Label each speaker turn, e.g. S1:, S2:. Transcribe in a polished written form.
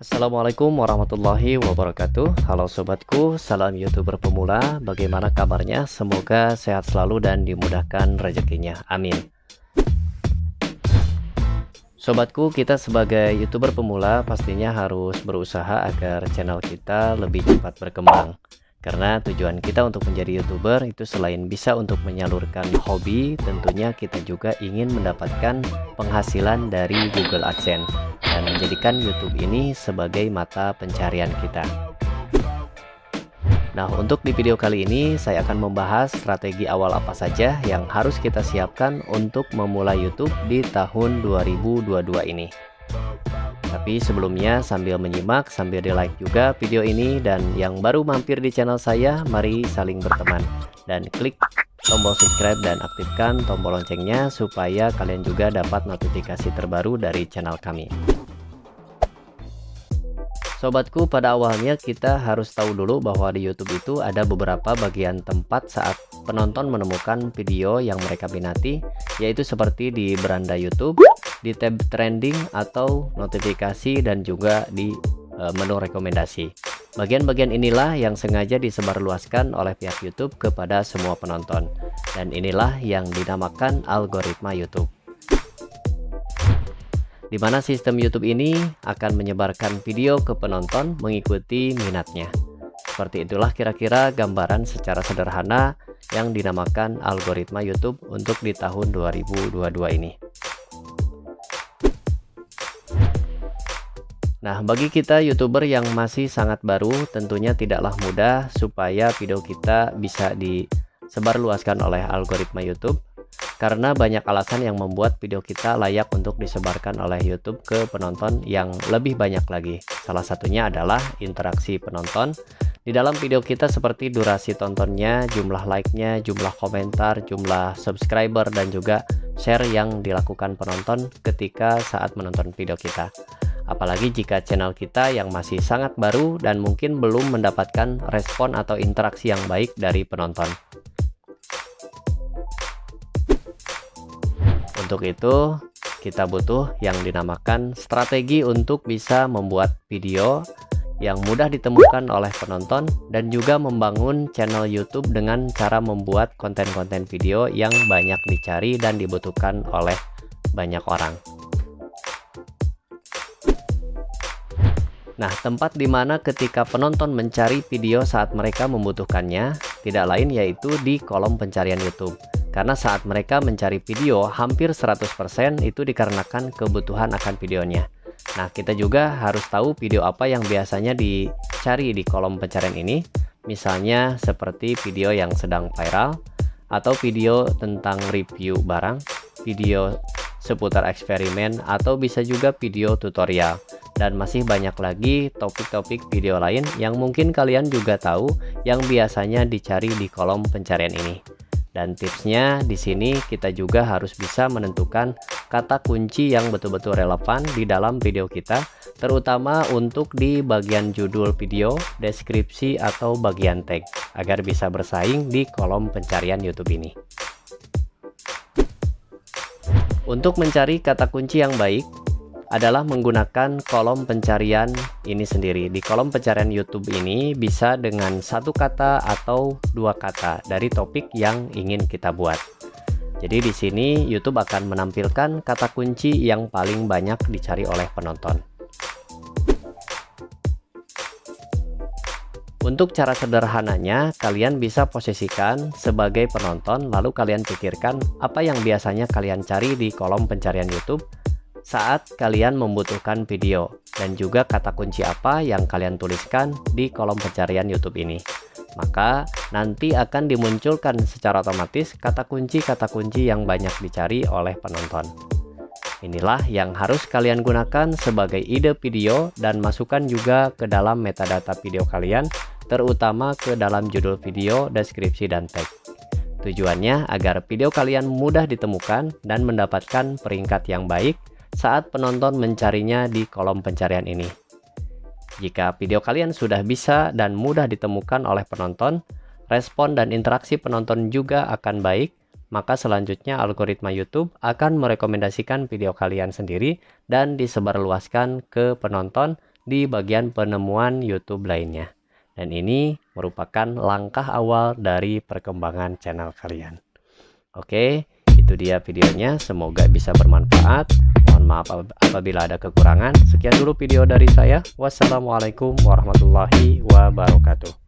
S1: Assalamualaikum warahmatullahi wabarakatuh. Halo sobatku, salam YouTuber pemula. Bagaimana kabarnya? Semoga sehat selalu dan dimudahkan rezekinya. Amin. Sobatku, kita sebagai YouTuber pemula pastinya harus berusaha agar channel kita lebih cepat berkembang. Karena tujuan kita untuk menjadi YouTuber itu selain bisa untuk menyalurkan hobi, tentunya kita juga ingin mendapatkan penghasilan dari Google AdSense dan menjadikan YouTube ini sebagai mata pencarian kita. Nah, untuk di video kali ini saya akan membahas strategi awal apa saja yang harus kita siapkan untuk memulai YouTube di tahun 2022 ini. Tapi sebelumnya sambil menyimak, sambil di like juga video ini, dan yang baru mampir di channel saya, mari saling berteman dan klik tombol subscribe dan aktifkan tombol loncengnya supaya kalian juga dapat notifikasi terbaru dari channel kami. Sobatku, pada awalnya kita harus tahu dulu bahwa di YouTube itu ada beberapa bagian tempat saat penonton menemukan video yang mereka minati, yaitu seperti di beranda YouTube, di tab trending atau notifikasi, dan juga di menu rekomendasi. Bagian-bagian inilah yang sengaja disebarluaskan oleh pihak YouTube kepada semua penonton, dan inilah yang dinamakan algoritma YouTube, di mana sistem YouTube ini akan menyebarkan video ke penonton mengikuti minatnya. Seperti itulah kira-kira gambaran secara sederhana yang dinamakan algoritma YouTube untuk di tahun 2022 ini. Nah, bagi kita YouTuber yang masih sangat baru, tentunya tidaklah mudah supaya video kita bisa disebarluaskan oleh algoritma YouTube, karena banyak alasan yang membuat video kita layak untuk disebarkan oleh YouTube ke penonton yang lebih banyak lagi. Salah satunya adalah interaksi penonton di dalam video kita, seperti durasi tontonnya, jumlah like-nya, jumlah komentar, jumlah subscriber, dan juga share yang dilakukan penonton ketika saat menonton video kita. Apalagi jika channel kita yang masih sangat baru dan mungkin belum mendapatkan respon atau interaksi yang baik dari penonton. Untuk itu, kita butuh yang dinamakan strategi untuk bisa membuat video yang mudah ditemukan oleh penonton dan juga membangun channel YouTube dengan cara membuat konten-konten video yang banyak dicari dan dibutuhkan oleh banyak orang. Nah, tempat dimana ketika penonton mencari video saat mereka membutuhkannya tidak lain yaitu di kolom pencarian YouTube. Karena saat mereka mencari video, hampir 100% itu dikarenakan kebutuhan akan videonya. Nah, kita juga harus tahu video apa yang biasanya dicari di kolom pencarian ini. Misalnya seperti video yang sedang viral, atau video tentang review barang, video seputar eksperimen, atau bisa juga video tutorial. Dan masih banyak lagi topik-topik video lain yang mungkin kalian juga tahu yang biasanya dicari di kolom pencarian ini. Dan tipsnya di sini kita juga harus bisa menentukan kata kunci yang betul-betul relevan di dalam video kita, terutama untuk di bagian judul video, deskripsi, atau bagian tag, agar bisa bersaing di kolom pencarian YouTube ini. Untuk mencari kata kunci yang baik adalah menggunakan kolom pencarian ini sendiri. Di kolom pencarian YouTube ini bisa dengan satu kata atau dua kata dari topik yang ingin kita buat. Jadi di sini YouTube akan menampilkan kata kunci yang paling banyak dicari oleh penonton. Untuk cara sederhananya, kalian bisa posisikan sebagai penonton, lalu kalian pikirkan apa yang biasanya kalian cari di kolom pencarian YouTube saat kalian membutuhkan video, dan juga kata kunci apa yang kalian tuliskan di kolom pencarian YouTube ini. Maka nanti akan dimunculkan secara otomatis kata kunci yang banyak dicari oleh penonton. Inilah yang harus kalian gunakan sebagai ide video dan masukkan juga ke dalam metadata video kalian, terutama ke dalam judul video, deskripsi, dan tag. Tujuannya agar video kalian mudah ditemukan dan mendapatkan peringkat yang baik saat penonton mencarinya di kolom pencarian ini. Jika video kalian sudah bisa dan mudah ditemukan oleh penonton, respon dan interaksi penonton juga akan baik, maka selanjutnya algoritma YouTube akan merekomendasikan video kalian sendiri dan disebarluaskan ke penonton di bagian penemuan YouTube lainnya. Dan ini merupakan langkah awal dari perkembangan channel kalian. Oke, itu dia videonya. Semoga bisa bermanfaat. Mohon maaf apabila ada kekurangan. Sekian dulu video dari saya. Wassalamualaikum warahmatullahi wabarakatuh.